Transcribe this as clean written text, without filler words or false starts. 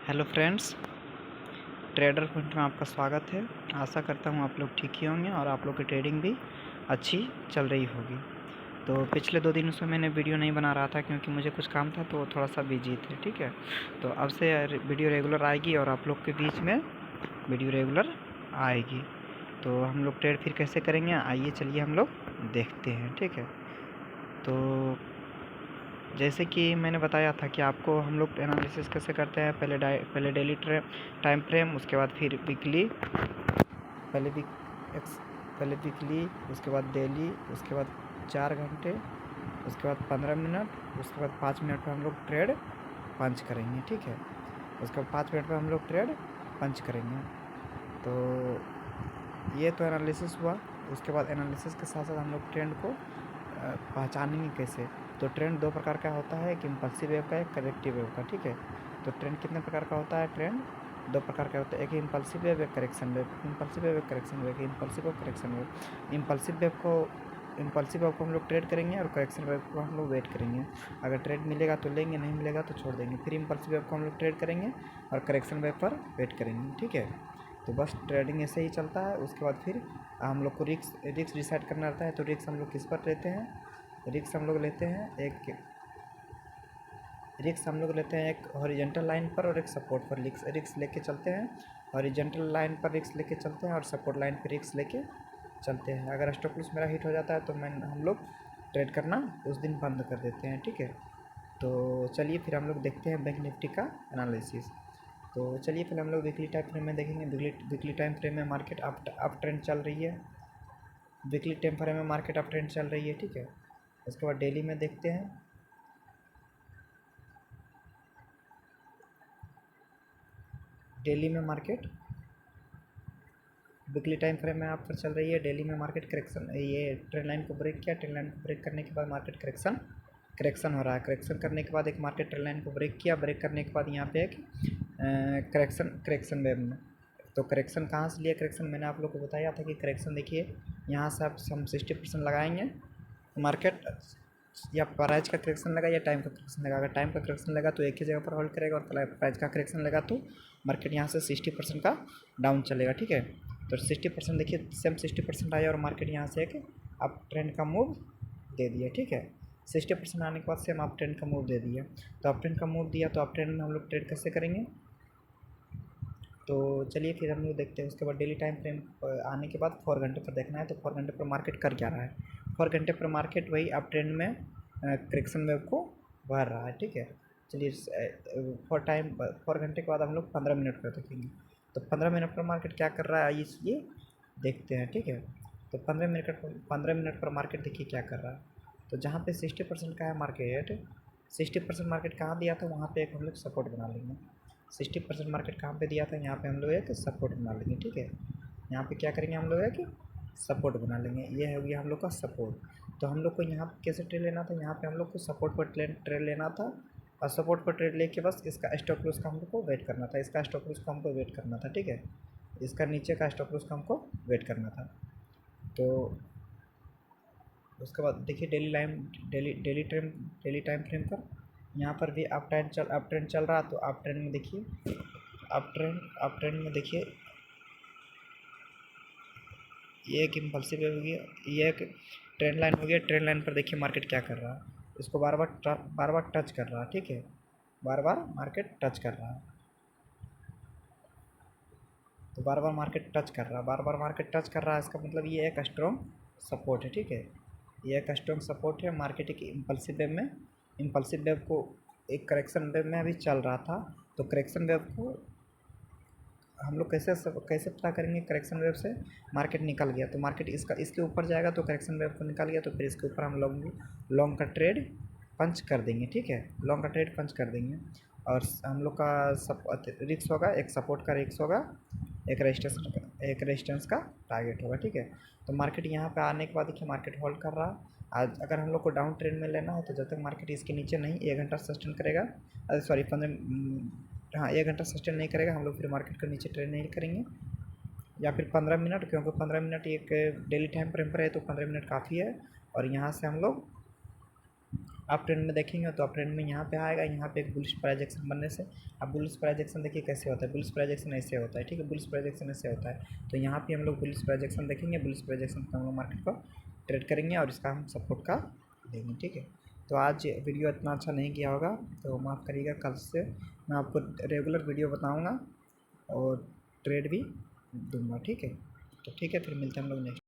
Hello friends, trader point में आपका स्वागत है। आशा करता हूँ आप लोग ठीक ही होंगे और आप लोग की ट्रेडिंग भी अच्छी चल रही होगी। तो पिछले 2 दिनों से मैंने वीडियो नहीं बना रहा था क्योंकि मुझे कुछ काम था, तो थोड़ा सा बिजी थे। ठीक है, तो अब से वीडियो रेगुलर आएगी और आप लोग के बीच में वीडियो रेगुलर आएगी। तो हम लोग ट्रेड फिर कैसे करेंगे, आइए चलिए हम लोग देखते हैं। ठीक है, तो जैसे कि मैंने बताया था कि आपको हम लोग एनालिसिस कैसे करते हैं। पहले डेली टाइम फ्रेम, उसके बाद फिर वीकली, पहले पहले वीकली, उसके बाद डेली, उसके बाद 4 घंटे, उसके बाद 15 मिनट, उसके बाद 5 मिनट पर हम लोग ट्रेड पंच करेंगे। ठीक है, उसके बाद 5 मिनट पर हम लोग ट्रेड पंच करेंगे। तो ये तो एनालिसिस हुआ। उसके बाद एनालिसिस के साथ साथ हम लोग ट्रेंड को पहचानेंगे कैसे। तो ट्रेंड 2 प्रकार का होता है, एक इम्पल्सिव वेव का, एक करेक्टिव वेव का। ठीक है, तो ट्रेंड कितने प्रकार का होता है? ट्रेंड 2 प्रकार का होता है, एक इम्पल्सिव वेव, एक करेक्शन वेव। इम्पल्सिव वेव, एक करेक्शन वेव, इम्पल्सिव और करेक्शन वेव। इम्पल्सिव वेव को हम लोग ट्रेड करेंगे और करेक्शन वेव को हम लोग वेट करेंगे। अगर ट्रेड मिलेगा तो लेंगे, नहीं मिलेगा तो छोड़ देंगे। फिर इम्पल्सिव वेव को हम लोग ट्रेड करेंगे और करेक्शन वेव पर वेट करेंगे। ठीक है, तो बस ट्रेडिंग ऐसे ही चलता है। उसके बाद फिर हम लोग को रिस्क डिसाइड करना रहता है। तो रिस्क हम लोग किस पर लेते हैं? रिस्क हम लोग लेते हैं एक हॉरिजॉन्टल लाइन पर और एक सपोर्ट पर रिस्क लेके चलते हैं। हॉरिजॉन्टल लाइन पर रिस्क लेके चलते हैं और सपोर्ट लाइन पर रिस्क लेके चलते हैं। अगर स्टॉप लॉस मेरा हिट हो जाता है तो हम लोग ट्रेड करना उस दिन बंद कर देते हैं। ठीक है, तो चलिए फिर हम लोग देखते हैं बैंक निफ्टी का एनालिसिस। तो चलिए फिर हम लोग वीकली टाइम फ्रेम में देखेंगे। वीकली टाइम फ्रेम में मार्केट अप ट्रेंड चल रही है। वीकली टाइम फ्रेम में मार्केट अप ट्रेंड चल रही है। ठीक है, उसके बाद डेली में देखते हैं। डेली में मार्केट वीकली टाइम फ्रेम में आप पर चल रही है। डेली में मार्केट करेक्शन, ये ट्रेंड लाइन को ब्रेक किया। ट्रेंड लाइन को ब्रेक करने के बाद मार्केट करेक्शन हो रहा है। करेक्शन करने के बाद एक मार्केट ट्रेंड लाइन को ब्रेक किया। ब्रेक करने के बाद यहाँ पे एक करेक्शन वेव में, तो करेक्शन कहाँ से लिया? करेक्शन मैंने आप लोग को बताया था कि करेक्शन देखिए, यहाँ से आप हम 60% लगाएंगे। मार्केट या प्राइस का करेक्शन लगा या टाइम का करेक्शन लगा। अगर टाइम का करेक्शन लगा तो एक ही जगह पर होल्ड करेगा, और प्राइस का करेक्शन लगा तो मार्केट यहाँ से 60% का डाउन चलेगा। ठीक है, तो 60% देखिए, सेम 60% आया और मार्केट यहाँ से एक अप ट्रेंड का मूव दे दिया। ठीक है, 60% आने के बाद सेम अप ट्रेंड का मूव दे दिया। तो अप ट्रेंड का मूव दिया, तो अप ट्रेंड में हम लोग ट्रेड कैसे करेंगे? तो चलिए फिर हम लोग देखते हैं। उसके बाद डेली टाइम फ्रेम आने के बाद 4 घंटे पर देखना है। तो 4 घंटे पर मार्केट कर क्या रहा है? 4 घंटे पर मार्केट वही अप ट्रेंड में करेक्शन वेव को भर रहा है। ठीक है, चलिए 4 घंटे के बाद हम लोग 15 मिनट पर देखेंगे। तो 15 मिनट पर मार्केट क्या कर रहा है ये देखते हैं। ठीक है, तो 15 मिनट पर मार्केट देखिए क्या कर रहा है। तो जहाँ पे 60% का है मार्केट, 60% मार्केट कहाँ दिया था, वहाँ पे एक हम लोग सपोर्ट बना लेंगे। 60% मार्केट कहाँ पे दिया था, यहाँ पे हम लोग एक सपोर्ट बना लेंगे। ठीक है, यहाँ पे क्या करेंगे, हम लोग एक सपोर्ट बना लेंगे। ये हो गया हम लोग का सपोर्ट। तो हम लोग को यहाँ पे कैसे ट्रेड लेना था? यहाँ पे हम लोग को सपोर्ट पर ट्रेड लेना था, और सपोर्ट पर ट्रेड लेके बस इसका स्टॉप लॉस का हम लोग को वेट करना था। इसका स्टॉप लॉस को हमको वेट करना था। ठीक है, इसका नीचे का स्टॉप लॉस का हमको वेट करना था। तो उसके बाद देखिए डेली टाइम फ्रेम पर यहाँ पर भी अप ट्रेंड चल रहा। तो अप ट्रेंड में देखिए, अप ट्रेंड में देखिए, ये एक इम्पल्सिव हो गया, ये एक ट्रेंड लाइन हो गया। ट्रेंड लाइन पर देखिए मार्केट क्या कर रहा है, इसको बार बार टच कर रहा है। ठीक है, बार बार मार्केट टच कर रहा है। तो बार बार मार्केट टच कर रहा है, बार बार मार्केट टच कर रहा है, इसका मतलब ये एक स्ट्रॉन्ग सपोर्ट है। ठीक है, ये एक स्ट्रॉन्ग सपोर्ट है। मार्केट एक इम्पल्सिव वेव को एक करेक्शन वेव में अभी चल रहा था। तो करेक्शन वेव को हम लोग कैसे पता करेंगे? करेक्शन वेव से मार्केट निकल गया तो मार्केट इसके ऊपर जाएगा, तो करेक्शन वेव को निकल गया तो फिर इसके ऊपर हम लॉन्ग का ट्रेड पंच कर देंगे। ठीक है, लॉन्ग का ट्रेड पंच कर देंगे। और हम लोग का रिक्स होगा, एक सपोर्ट का रिक्स होगा, एक रेजिस्टेंस का टारगेट होगा। ठीक है, तो मार्केट यहाँ पे आने के बाद देखिए मार्केट होल्ड कर रहा। आज अगर हम लोग को डाउन ट्रेंड में लेना है तो जब तक मार्केट इसके नीचे नहीं 1 घंटा सस्टेन करेगा, सॉरी 15, हाँ 1 घंटा सस्टेन नहीं करेगा, हम लोग फिर मार्केट के नीचे ट्रेड नहीं करेंगे। या फिर 15 मिनट, क्योंकि 15 मिनट एक डेली टाइम फ्रेम पर है, तो 15 मिनट काफ़ी है। और यहाँ से हम लोग आप ट्रेंड में देखेंगे तो आप ट्रेंड में यहाँ पे आएगा, यहाँ पे एक बुलिश प्राइजेक्शन बनने से, अब बुलिश प्राइजेक्शन देखिए कैसे होता है, बुलिश प्राइजेक्शन ऐसे होता है, ठीक है, बुलिश प्राइजेक्शन ऐसे होता है। तो यहाँ पे हम लोग बुलिश प्राइजेक्शन देखेंगे, बुलिश प्राइजेक्शन पर हम लोग मार्केट को ट्रेड करेंगे और इसका हम सपोर्ट का देंगे, ठीक है। तो आज वीडियो इतना अच्छा नहीं किया होगा तो माफ़ करिएगा, कल से मैं आपको रेगुलर वीडियो बताऊँगा और ट्रेड भी दूँगा, ठीक है। तो ठीक है, फिर मिलते हैं हम लोग नेक्स्ट।